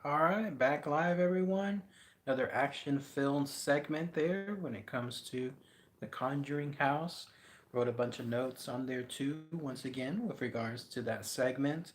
All right, back live, everyone. Another action film segment there when it comes to the Conjuring House. Wrote a bunch of notes on there too, once again, with regards to that segment.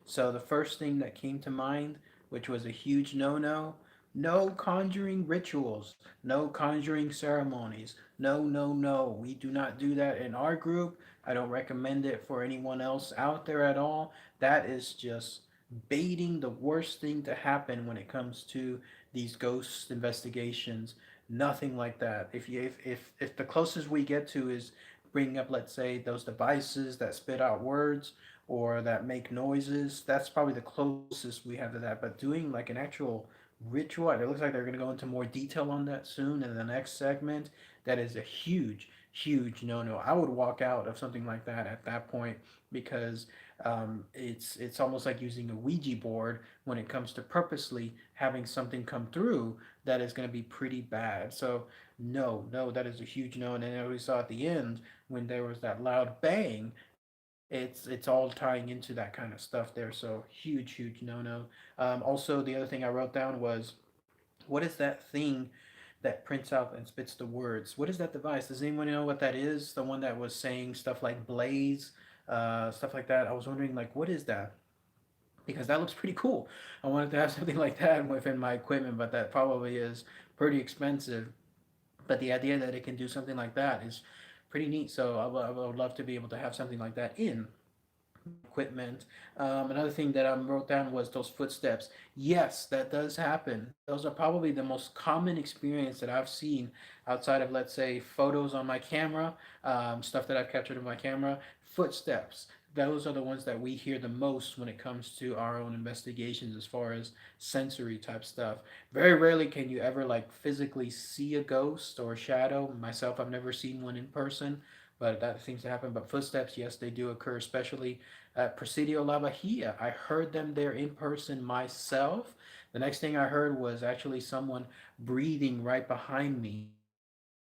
So, the first thing that came to mind, which was a huge no no, no conjuring rituals, no conjuring ceremonies. No, no, no. We do not do that in our group. I don't recommend it for anyone else out there at all. That is just baiting the worst thing to happen when it comes to these ghost investigations. Nothing like that. If the closest we get to is bringing up, let's say, those devices that spit out words or that make noises, that's probably the closest we have to that. But doing like an actual ritual, it looks like they're going to go into more detail on that soon in the next segment. That is a huge, huge no-no. I would walk out of something like that at that point because it's almost like using a Ouija board when it comes to purposely having something come through that is going to be pretty bad. So no, no, that is a huge no. And then we saw at the end when there was that loud bang, it's all tying into that kind of stuff there. So huge, huge no no. Also, the other thing I wrote down was what is that thing that prints out and spits the words? What is that device? Does anyone know what that is? The one that was saying stuff like blaze, stuff like that. I was wondering, like, what is that? Because that looks pretty cool. I wanted to have something like that within my equipment, but that probably is pretty expensive. But the idea that it can do something like that is pretty neat. So I would love to be able to have something like that in my equipment. Another thing that I wrote down was those footsteps. Yes, that does happen. Those are probably the most common experience that I've seen outside of, let's say, photos on my camera, stuff that I've captured on my camera. Footsteps. Those are the ones that we hear the most when it comes to our own investigations as far as sensory type stuff. Very rarely can you ever like physically see a ghost or a shadow. Myself, I've never seen one in person, but that seems to happen. But footsteps, yes, they do occur, especially at Presidio La Bahia. I heard them there in person myself. The next thing I heard was actually someone breathing right behind me,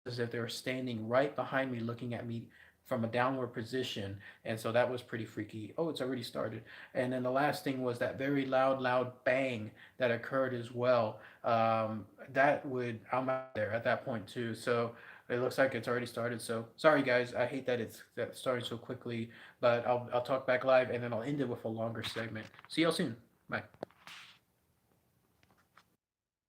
almost as if they were standing right behind me, looking at me from a downward position. And so that was pretty freaky. Oh, it's already started. And then the last thing was that very loud, loud bang that occurred as well. That would, I'm out there at that point too. So it looks like it's already started. So sorry guys, I hate that it's that started so quickly, but I'll talk back live and then I'll end it with a longer segment. See y'all soon. Bye.